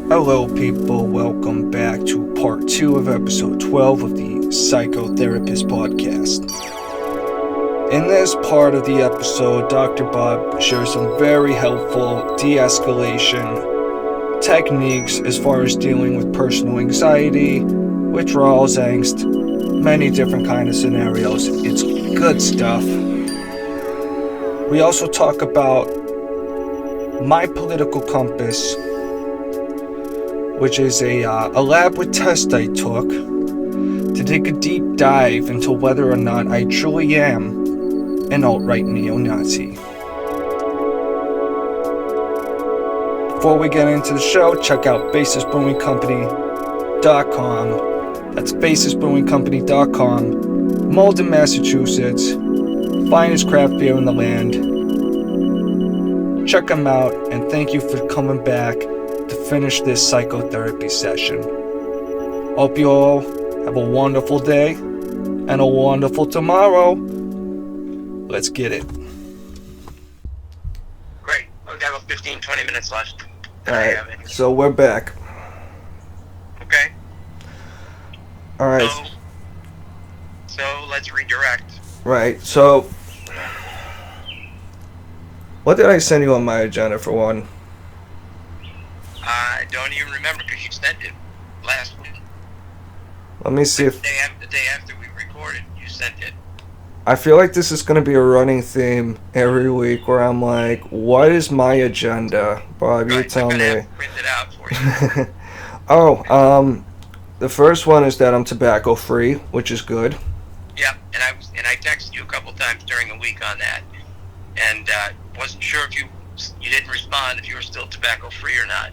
Hello, people. Welcome back to part 2 of episode 12 of the Psychotherapist Podcast. In this part of the episode, Dr. Bob shares some very helpful de-escalation techniques as far as dealing with personal anxiety, withdrawals, angst, many different kind of scenarios. It's good stuff. We also talk about my political compass, which is a lab with test I took to take a deep dive into whether or not I truly am an alt-right neo-Nazi. Before we get into the show, check out basisbrewingcompany.com. That's basisbrewingcompany.com. Malden, Massachusetts. Finest craft beer in the land. Check them out, and thank you for coming back to finish this psychotherapy session. Hope you all have a wonderful day and a wonderful tomorrow. Let's get it. Great. We've got about 15-20 minutes left. Alright, so we're back. Okay. Alright. So let's redirect. Right, so what did I send you on my agenda for one? I don't even remember because you sent it last week. Let me see if... The day after we recorded, you sent it. I feel like this is going to be a running theme every week where I'm like, what is my agenda? Bob, you tell me. Have to print it out for you. The first one is that I'm tobacco free, which is good. Yep, and I texted you a couple times during the week on that, and wasn't sure if you didn't respond if you were still tobacco free or not.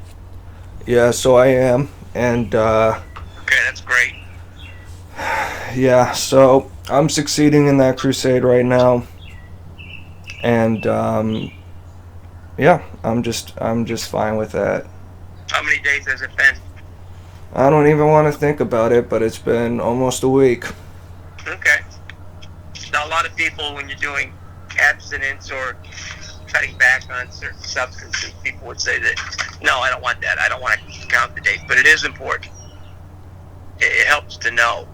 Yeah, so I am, and okay, that's great. Yeah, so I'm succeeding in that crusade right now, and yeah, I'm just fine with that. How many days has it been? I don't even want to think about it, but it's been almost a week. Okay. Now, a lot of people, when you're doing abstinence or cutting back on certain substances, people would say that, no, I don't want that. I don't want to count the days. But it is important. It helps to know,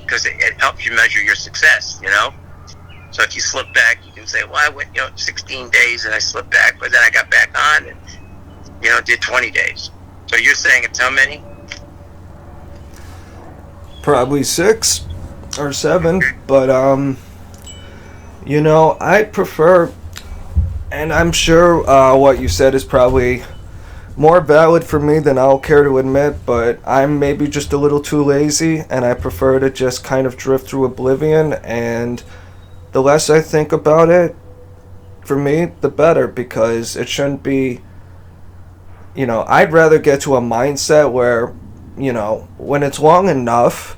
because it helps you measure your success, you know? So if you slip back, you can say, well, I went, 16 days and I slipped back, but then I got back on and, did 20 days. So you're saying it's how many? Probably 6 or 7, but I prefer, and I'm sure what you said is probably more valid for me than I'll care to admit, but I'm maybe just a little too lazy, and I prefer to just kind of drift through oblivion, and the less I think about it, for me, the better, because it shouldn't be, I'd rather get to a mindset where, when it's long enough,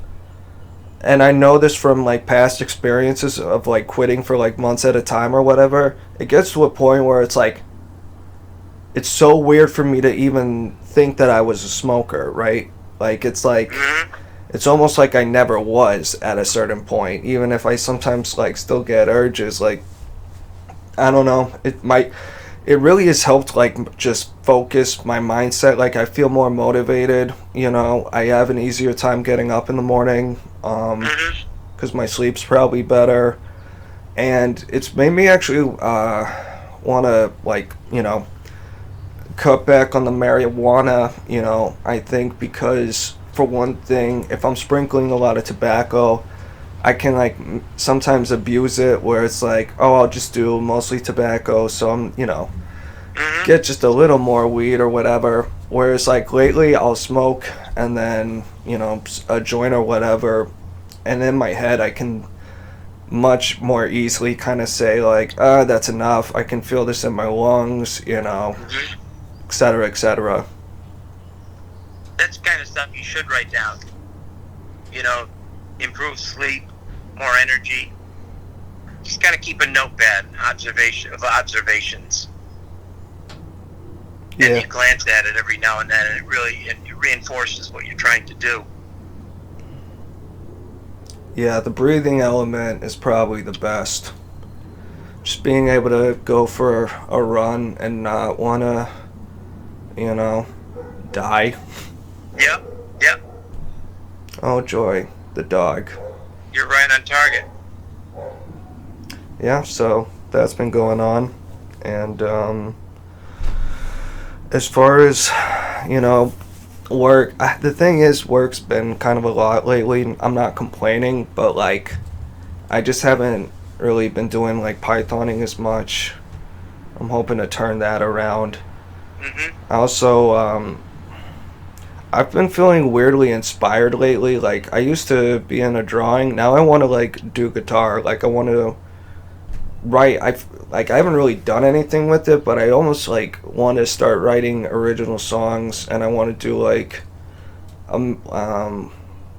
and I know this from past experiences of quitting for months at a time or whatever, it gets to a point where it's it's so weird for me to even think that I was a smoker, right? It's almost like I never was at a certain point, even if I sometimes still get urges. I don't know, it really has helped just focus my mindset. I feel more motivated, I have an easier time getting up in the morning, because my sleep's probably better, and it's made me actually want to cut back on the marijuana, I think, because for one thing, if I'm sprinkling a lot of tobacco, I can sometimes abuse it, where it's I'll just do mostly tobacco, so I'm get just a little more weed or whatever, whereas lately I'll smoke and then a joint or whatever, and in my head I can much more easily kind of say that's enough, I can feel this in my lungs, etc., etc. That's the kind of stuff you should write down. Improve sleep, more energy. Just kind of keep a notepad of observations. Yeah. And you glance at it every now and then, and it reinforces what you're trying to do. Yeah, the breathing element is probably the best. Just being able to go for a run and not want to, Die? Yep, yep. Oh joy, the dog. You're right on target. Yeah, so that's been going on. And as far as, you know, work, the thing is, work's been kind of a lot lately. I'm not complaining, but like, I just haven't really been doing like Pythoning as much. I'm hoping to turn that around. Mm-hmm. I also, I've been feeling weirdly inspired lately. Like, I used to be in a drawing. Now I want to like do guitar. Like, I want to write. I haven't really done anything with it, but I almost like want to start writing original songs, and I want to do like um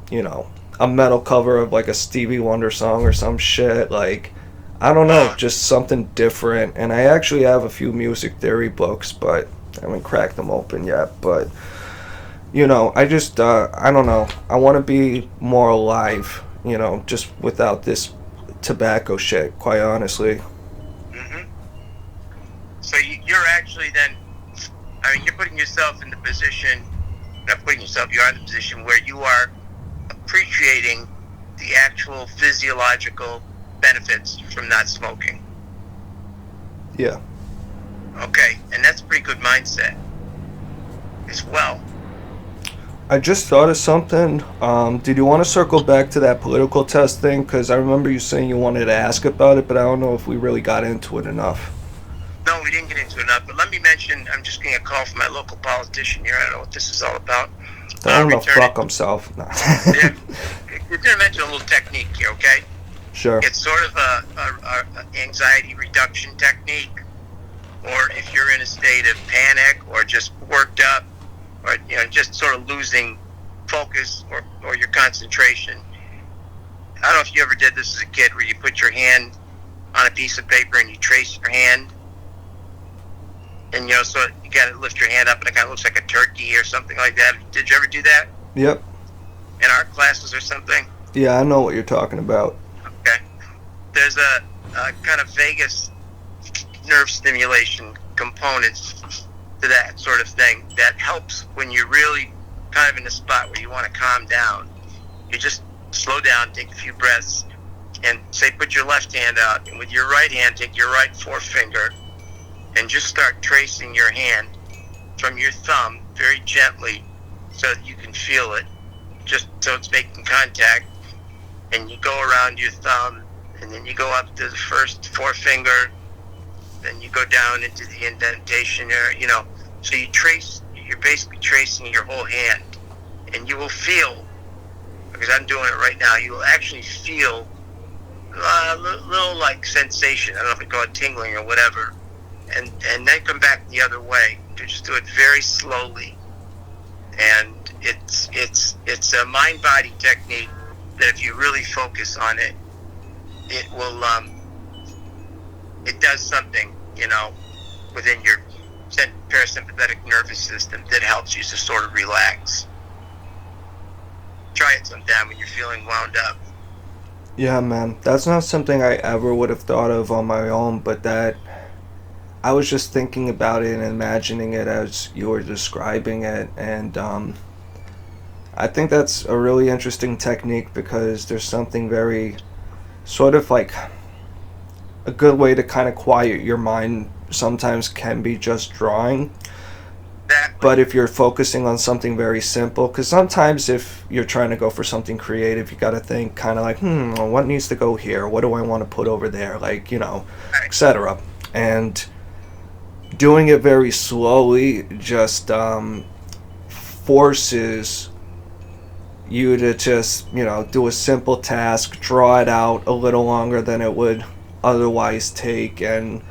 you know, a metal cover of like a Stevie Wonder song or some shit. Like, I don't know, just something different. And I actually have a few music theory books, but I haven't cracked them open yet. But you know, I just I don't know. I want to be more alive. You know, just without this tobacco shit. Quite honestly. Mm-hmm. So you're actually then, I mean, you're putting yourself in the position, not putting yourself, you're in the position where you are appreciating the actual physiological benefits from not smoking. Yeah. Okay, and that's a pretty good mindset as well. I just thought of something. Did you want to circle back to that political test thing? Because I remember you saying you wanted to ask about it, but I don't know if we really got into it enough. No, we didn't get into it enough, but let me mention, I'm just getting a call from my local politician here. I don't know what this is all about. Tell him to Return fuck it. himself. No. Yeah, we're going to mention a little technique here, okay? Sure. It's sort of a anxiety reduction technique, or if you're in a state of panic or just worked up, or just sort of losing focus or your concentration. I don't know if you ever did this as a kid, where you put your hand on a piece of paper and you trace your hand, and so you got to lift your hand up and it kind of looks like a turkey or something like that. Did you ever do that Yep. in art classes or something? Yeah, I know what you're talking about. Okay. There's a kind of vagus nerve stimulation component to that sort of thing that helps when you're really kind of in a spot where you want to calm down. You just slow down, take a few breaths, and say put your left hand out, and with your right hand take your right forefinger and just start tracing your hand from your thumb very gently so that you can feel it, just so it's making contact. And you go around your thumb, and then you go up to the first forefinger, then you go down into the indentation area, so you're basically tracing your whole hand, and you will feel, because I'm doing it right now, you will actually feel a little like sensation. I don't know if we call it tingling or whatever, and then come back the other way. You just do it very slowly, and it's a mind-body technique that if you really focus on it, it will it does something within your parasympathetic nervous system that helps you to sort of relax. Try it sometime when you're feeling wound up. Yeah, man. That's not something I ever would have thought of on my own, but that I was just thinking about it and imagining it as you were describing it, and I think that's a really interesting technique because there's something very sort of like a good way to kind of quiet your mind sometimes can be just drawing. Exactly. But if you're focusing on something very simple, because sometimes if you're trying to go for something creative, you got to think kind of like, well, what needs to go here? What do I want to put over there? Like, etc. And doing it very slowly just forces you to just, do a simple task, draw it out a little longer than it would otherwise take. And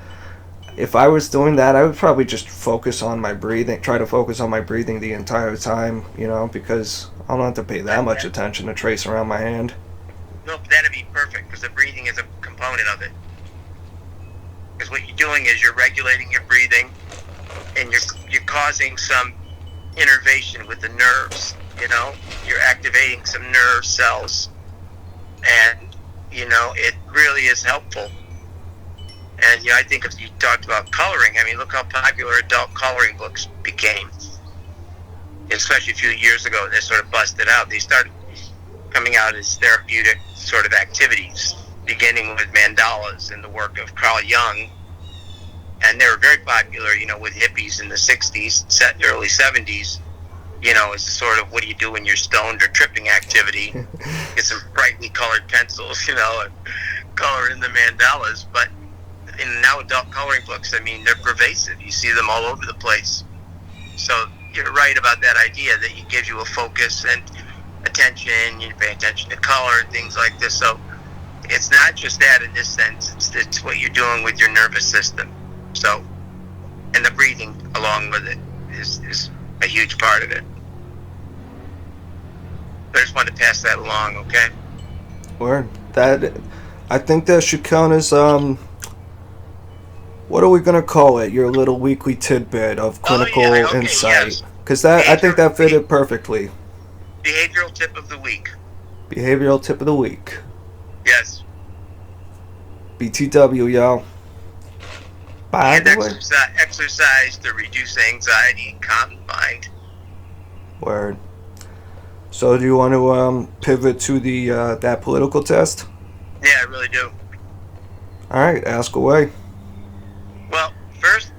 if I was doing that, I would probably just focus on my breathing, try to focus on my breathing the entire time, because I don't have to pay that much attention to trace around my hand. No, that'd be perfect, because the breathing is a component of it. Because what you're doing is you're regulating your breathing, and you're causing some innervation with the nerves. You're activating some nerve cells, and it really is helpful. And I think if you talked about coloring, I mean, look how popular adult coloring books became. especially a few years ago, they sort of busted out. They started coming out as therapeutic sort of activities, beginning with mandalas and the work of Carl Jung. And they were very popular, with hippies in the 60s, early 70s, as a sort of what do you do when you're stoned or tripping activity. Get some brightly colored pencils, and color in the mandalas. But in now adult coloring books, they're pervasive. You see them all over the place. So you're right about that idea that it gives you a focus and attention. You pay attention to color and things like this. So it's not just that in this sense. It's what you're doing with your nervous system. So, and the breathing along with it is a huge part of it. I just wanted to pass that along, okay? Word. I think that should count as what are we gonna call it? Your little weekly tidbit of clinical insight, because I think that fitted perfectly. Behavioral tip of the week. Behavioral tip of the week. Yes. BTW, y'all. By the way, exercise to reduce anxiety and calm the mind. Word. So do you want to pivot to the that political test? Yeah, I really do. All right, ask away. Well, first,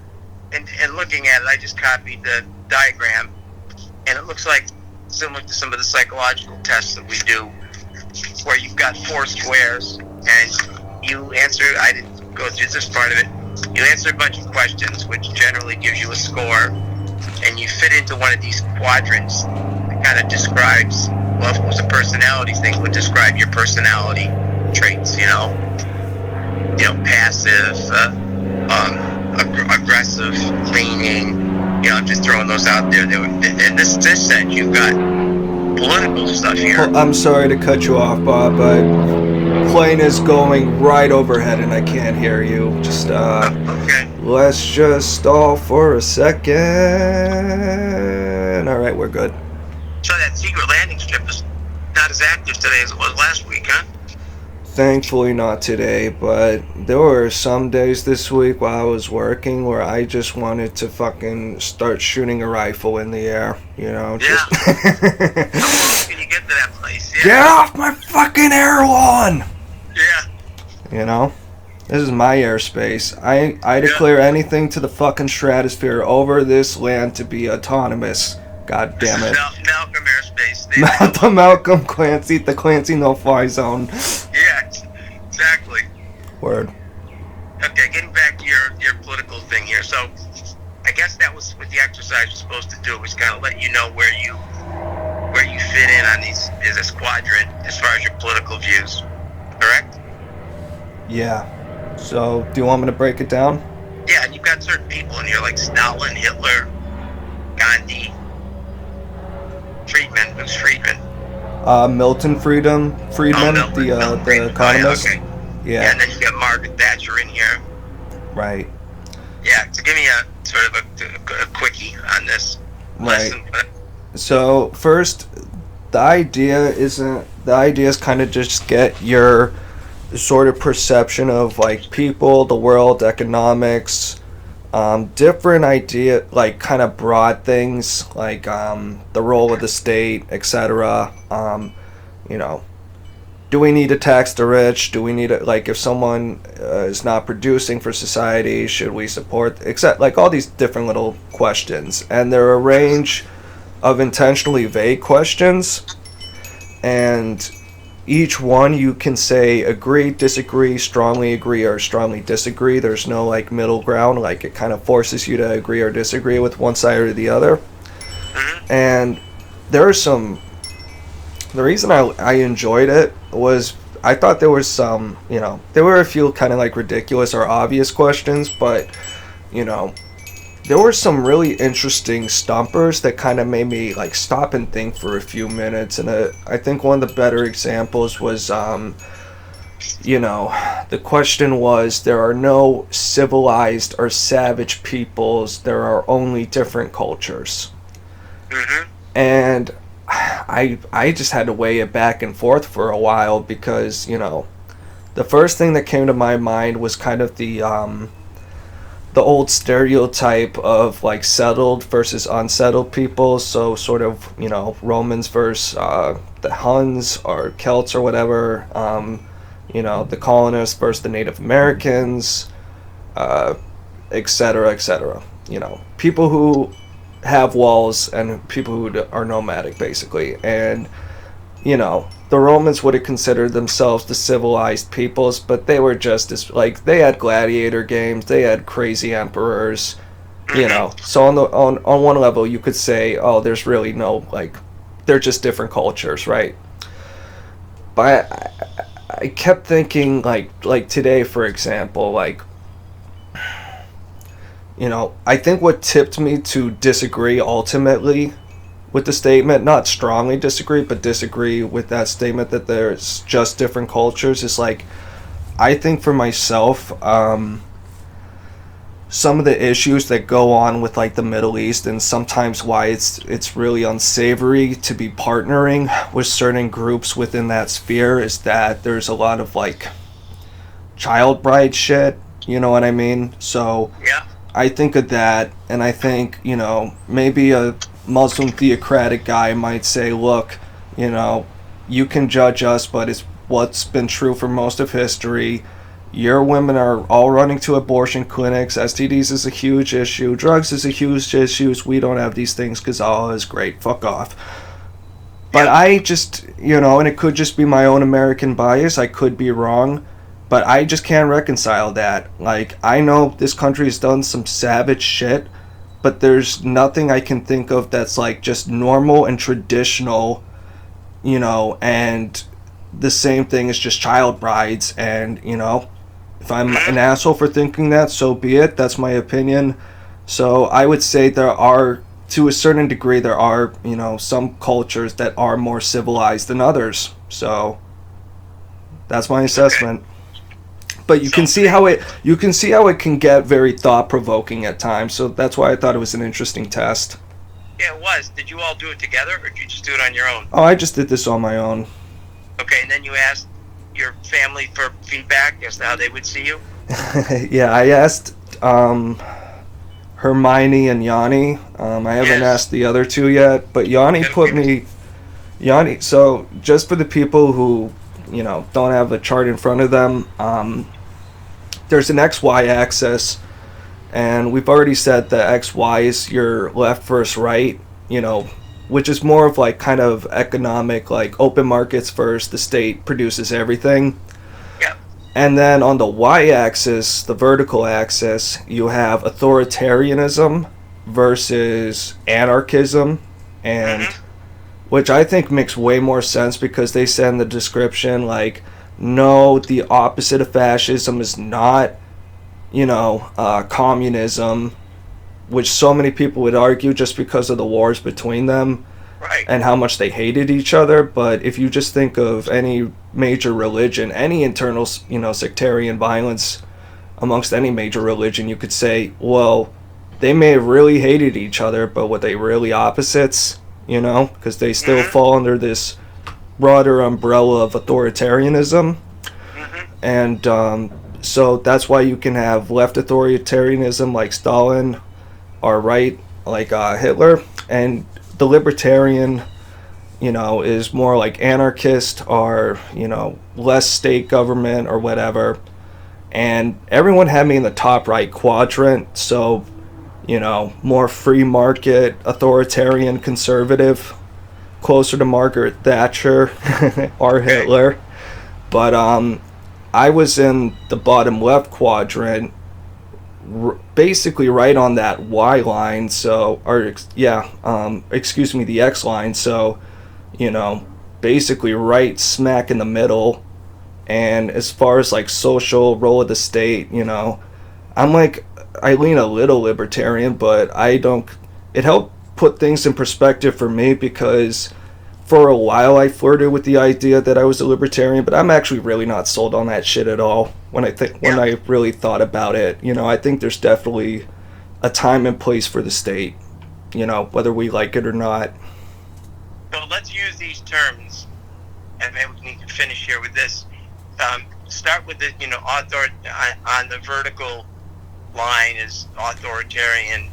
and looking at it, I just copied the diagram, and it looks like similar to some of the psychological tests that we do, where you've got 4 squares, and you answer. I didn't go through this part of it. You answer a bunch of questions, which generally gives you a score, and you fit into one of these quadrants that kind of describes, well, if it was a personality thing, would describe your personality traits, passive, aggressive, leaning, I'm just throwing those out there. In this set, you've got political stuff here. Well, I'm sorry to cut you off, Bob, but plane is going right overhead and I can't hear you. Just okay. Let's just stall for a second. All right, we're good. So that secret landing strip is not as active today as it was last week, huh? Thankfully not today, but there were some days this week while I was working where I just wanted to fucking start shooting a rifle in the air, just... How close can you get to that place? Yeah. Get off my fucking air lawn! Yeah. This is my airspace. I declare anything to the fucking stratosphere over this land to be autonomous. God damn it. Malcolm airspace. The Malcolm Clancy, the Clancy no-fly zone. Yeah, exactly. Word. Okay, getting back to your political thing here. So, I guess that was what the exercise was supposed to do, was kind of let you know where you fit in on this quadrant as far as your political views. Correct? Yeah. So, do you want me to break it down? Yeah, and you've got certain people in here like Stalin, Hitler, Gandhi, Friedman. Who's Friedman? Milton Friedman, the economist. Okay. Yeah, and then you got Margaret Thatcher in here. Right. Yeah, so give me a sort of a quickie on this lesson. So first, the idea is kind of just get your sort of perception of like people, the world, economics, different idea, like kind of broad things like the role of the state, etc. Do we need to tax the rich? Do we need to, like, if someone is not producing for society, should we support, except like all these different little questions, and there are a range of intentionally vague questions, and each one you can say agree, disagree, strongly agree, or strongly disagree. There's no like middle ground, like it kind of forces you to agree or disagree with one side or the other. And there are some, the reason I enjoyed it was I thought there was some, there were a few kind of like ridiculous or obvious questions, but there were some really interesting stumpers that kind of made me like stop and think for a few minutes. And I think one of the better examples was, the question was, there are no civilized or savage peoples, there are only different cultures. And I just had to weigh it back and forth for a while because, the first thing that came to my mind was kind of the the old stereotype of like settled versus unsettled people. So sort of, Romans versus the Huns or Celts or whatever. The colonists versus the Native Americans, etc., etc. People who have walls and people who are nomadic, basically. And the Romans would have considered themselves the civilized peoples, but they were just as, like, they had gladiator games, they had crazy emperors, So on one level, you could say, oh, there's really no, like, they're just different cultures, right? But I kept thinking, like today, for example, like, I think what tipped me to disagree ultimately with the statement, not strongly disagree, but disagree with that statement that there's just different cultures, is like, I think for myself, some of the issues that go on with like the Middle East, and sometimes why it's really unsavory to be partnering with certain groups within that sphere, is that there's a lot of like child bride shit, you know what I mean? So Yeah. I think of that, and I think, maybe a Muslim theocratic guy might say, look, you can judge us, but it's what's been true for most of history. Your women are all running to abortion clinics. STDs is a huge issue. Drugs is a huge issue. We don't have these things because Allah is great. Fuck off. But I just, and it could just be my own American bias. I could be wrong. But I just can't reconcile that. Like, I know this country has done some savage shit, but there's nothing I can think of that's like just normal and traditional, and the same thing as just child brides. And, if I'm an asshole for thinking that, so be it. That's my opinion. So I would say there are, to a certain degree, there are, some cultures that are more civilized than others. So that's my assessment. Okay. But you can see how it can get very thought-provoking at times. So that's why I thought it was an interesting test. Yeah, it was. Did you all do it together, or did you just do it on your own? Oh, I just did this on my own. Okay, and then you asked your family for feedback as to how they would see you? Yeah, I asked Hermione and Yanni. I haven't asked the other two yet, but Yanni put me... so just for the people who, don't have a chart in front of them, there's an XY axis, and we've already said that XY is your left versus right, which is more of like kind of economic, like open markets first, the state produces everything. Yeah. And then on the y-axis, the vertical axis, you have authoritarianism versus anarchism, and which I think makes way more sense, because they said in the description, like, no, the opposite of fascism is not, communism, which so many people would argue just because of the wars between them, right, and how much they hated each other. But if you just think of any major religion, any internal, sectarian violence amongst any major religion, you could say, well, they may have really hated each other, but were they really opposites? Because they still fall under this broader umbrella of authoritarianism. And so that's why you can have left authoritarianism like Stalin, or right like Hitler, and the libertarian, is more like anarchist, or, less state government or whatever. And everyone had me in the top right quadrant, so, more free market, authoritarian, conservative, closer to Margaret Thatcher or Hitler. But I was in the bottom left quadrant, basically right on that Y line, so, excuse me, the X line, so, basically right smack in the middle. And as far as like social role of the state, I'm like, I lean a little libertarian, but it helped put things in perspective for me, because for a while I flirted with the idea that I was a libertarian, but I'm actually really not sold on that shit at all when I really thought about it. I think there's definitely a time and place for the state, whether we like it or not. So let's use these terms, and maybe we need to finish here with this. Start with the, author on the vertical line is authoritarian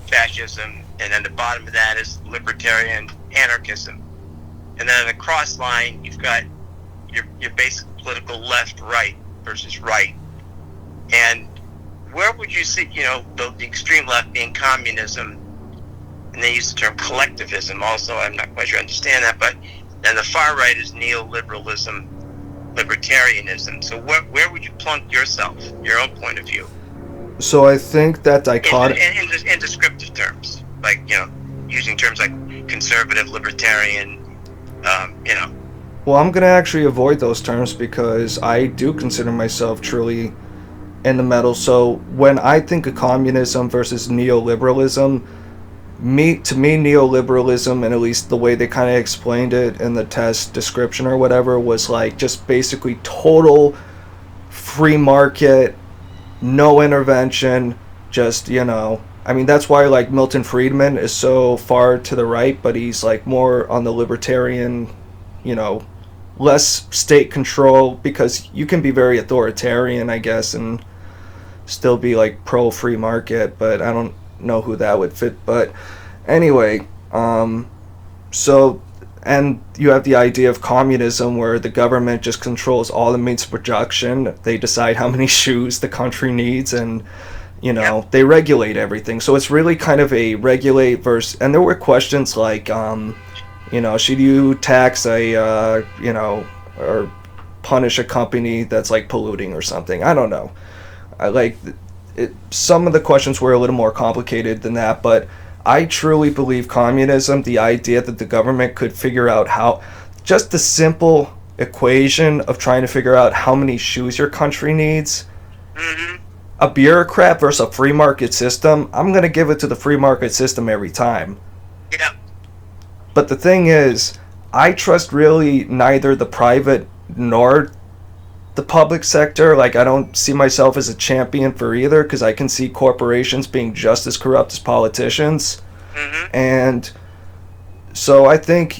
fascism, and then the bottom of that is libertarian anarchism. And then on the cross line, you've got your basic political left-right versus right. And where would you see, the extreme left being communism, and they use the term collectivism also, I'm not quite sure I understand that, but then the far right is neoliberalism, libertarianism. So where would you plunk yourself, your own point of view? So I think that dichotomy... In descriptive terms, like, using terms like conservative, libertarian, Well, I'm going to actually avoid those terms because I do consider myself truly in the middle. So when I think of communism versus neoliberalism, to me, neoliberalism, and at least the way they kind of explained it in the test description or whatever, was like just basically total free market, no intervention, just, I mean, that's why like Milton Friedman is so far to the right, but he's like more on the libertarian, less state control, because you can be very authoritarian, I guess, and still be like pro free market, but I don't know who that would fit. But anyway, so, and you have the idea of communism where the government just controls all the means of production. They decide how many shoes the country needs, and they regulate everything. So it's really kind of a regulate versus, and there were questions like should you tax or punish a company that's like polluting or something? I don't know. Some of the questions were a little more complicated than that, but I truly believe communism, the idea that the government could figure out how, just the simple equation of trying to figure out how many shoes your country needs, a bureaucrat versus a free market system, I'm going to give it to the free market system every time. Yeah. But the thing is, I trust really neither the private nor the public sector. Like, I don't see myself as a champion for either, because I can see corporations being just as corrupt as politicians. And so I think,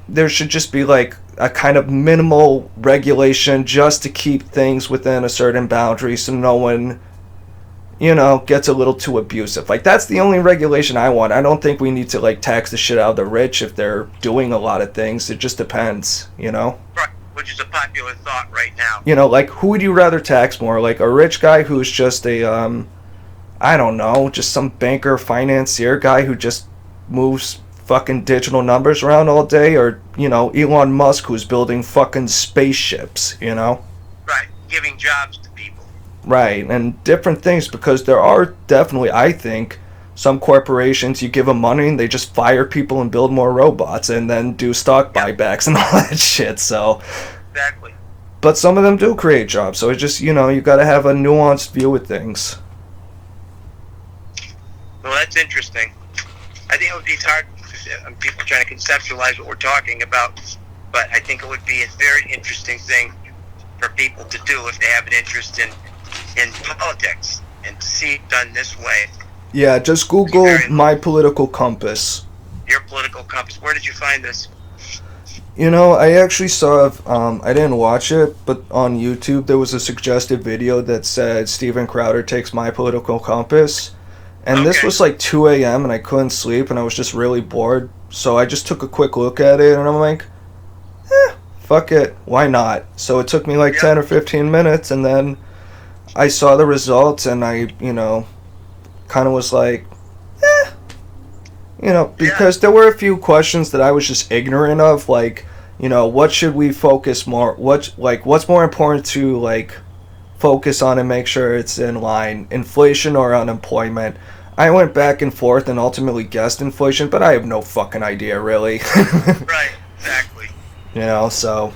there should just be like a kind of minimal regulation just to keep things within a certain boundary so no one, gets a little too abusive. Like, that's the only regulation I want. I don't think we need to like tax the shit out of the rich if they're doing a lot of things. It just depends, Right, which is a popular thought right now. Like, who would you rather tax more? Like a rich guy who's just a I don't know, just some banker financier guy who just moves fucking digital numbers around all day, or Elon Musk who's building fucking spaceships, Right, giving jobs to people. Right, and different things, because there are definitely, I think, some corporations, you give them money and they just fire people and build more robots and then do stock buybacks and all that shit, so... Exactly. But some of them do create jobs, so it's just, you gotta have a nuanced view of things. Well, that's interesting. I think it would be hard for people trying to conceptualize what we're talking about, but I think it would be a very interesting thing for people to do if they have an interest in politics, and to see it done this way. Yeah, just Google My Political Compass. Your Political Compass. Where did you find this? I actually saw, I didn't watch it, but on YouTube there was a suggested video that said Steven Crowder takes My Political Compass. And this was like 2 a.m. and I couldn't sleep and I was just really bored. So I just took a quick look at it and I'm like, fuck it, why not? So it took me like 10 or 15 minutes, and then I saw the results and I, kind of was like, because there were a few questions that I was just ignorant of, like, what should we focus more, what's more important to like focus on and make sure it's in line, inflation or unemployment. I went back and forth and ultimately guessed inflation, but I have no fucking idea really. Right, exactly. So,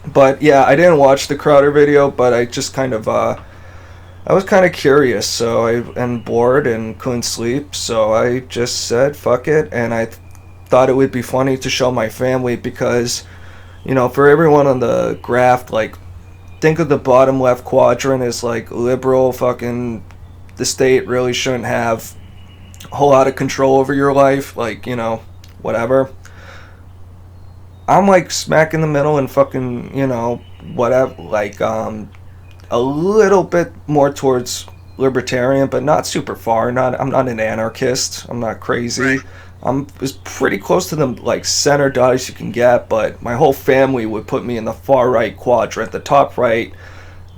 but yeah, I didn't watch the Crowder video, but I just kind of, I was kind of curious, so and bored and couldn't sleep, so I just said fuck it, and I thought it would be funny to show my family, because, for everyone on the graph, like, think of the bottom left quadrant as like liberal, fucking, the state really shouldn't have a whole lot of control over your life, like, whatever. I'm like smack in the middle and fucking, whatever, like, a little bit more towards libertarian, but not super far. I'm not an anarchist. I'm not crazy. Right. I'm as pretty close to the like center dot as you can get, but my whole family would put me in the far right quadrant, the top right,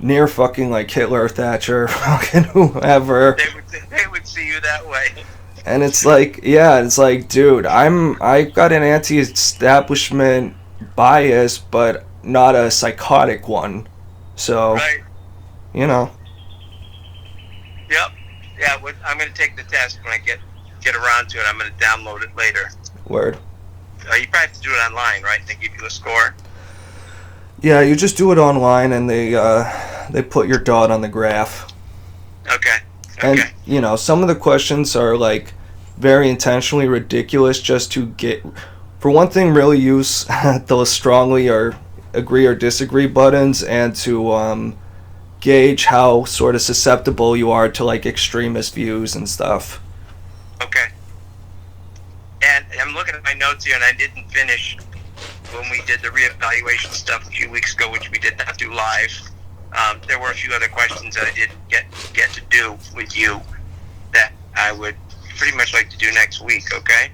near fucking like Hitler, Thatcher, fucking whoever. They would see you that way. And it's like, yeah, it's like, dude, I've got an anti-establishment bias, but not a psychotic one. So, Right. you know. Yep. Yeah. I'm going to take the test when I get around to it. I'm going to download it later. Word. You probably have to do it online, right? They give you a score. Yeah, you just do it online, and they put your dot on the graph. Okay. And you know, some of the questions are like very intentionally ridiculous, just to get, for one thing, really use those strongly or agree or disagree buttons, and to gauge how sort of susceptible you are to like extremist views and stuff. Okay. And I'm looking at my notes here, and I didn't finish when we did the reevaluation stuff a few weeks ago, which we did not do live. There were a few other questions that I didn't get to do with you that I would pretty much like to do next week, okay?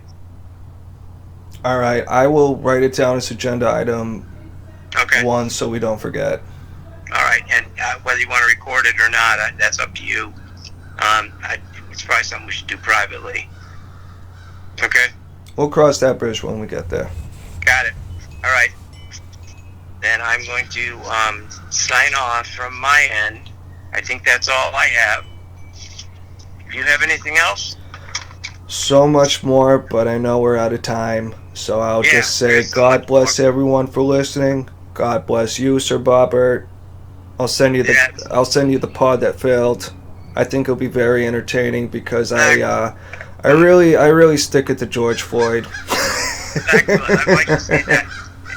All right, I will write it down as agenda item Okay. 1 so we don't forget. All right, and whether you want to record it or not, that's up to you. It's probably something we should do privately. Okay? We'll cross that bridge when we get there. Got it. All right. Then I'm going to sign off from my end. I think that's all I have. Do you have anything else? So much more, but I know we're out of time. So I'll just say, God bless everyone for listening. God bless you, Sir Bobbert. I'll send you the pod that failed. I think it'll be very entertaining because I really stick it to George Floyd. Excellent. I'd like to see that.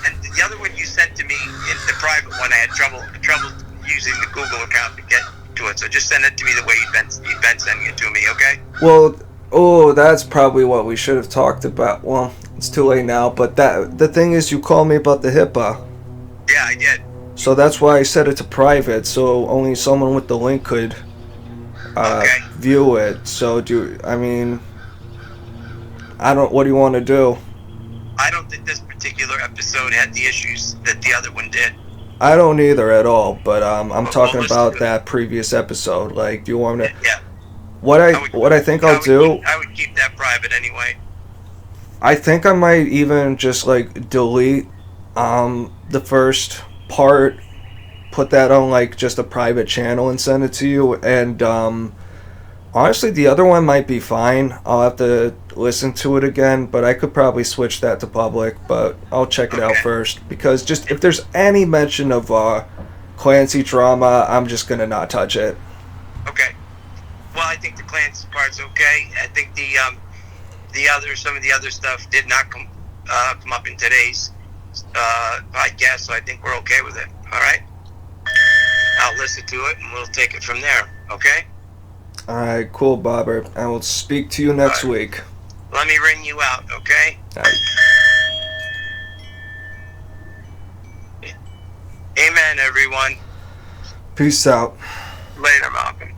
And the other one you sent to me, in the private one, I had trouble using the Google account to get to it. So just send it to me the way you've been sending it to me, okay? Well, that's probably what we should have talked about. Well, it's too late now. But the thing is, you called me about the HIPAA. Yeah, I did. So that's why I set it to private, so only someone with the link could view it. So what do you want to do? I don't think this particular episode had the issues that the other one did. I don't either at all, but I'm talking listen about to that previous episode. Like, do you want me to? Yeah. What I think I'll do? I would keep that private anyway. I think I might even just like delete the first part, put that on like just a private channel and send it to you. And honestly, the other one might be fine. I'll have to listen to it again, but I could probably switch that to public. But I'll check it out first, because just if there's any mention of Clancy drama, I'm just gonna not touch it. Okay. Well, I think the Clancy part's okay. I think some of the other stuff did not come up in today's podcast, so I think we're okay with it. All right. I'll listen to it and we'll take it from there. Okay. All right, cool, Bobber. I will speak to you next week. Let me ring you out, okay? All right. Amen, everyone. Peace out. Later, Malcolm.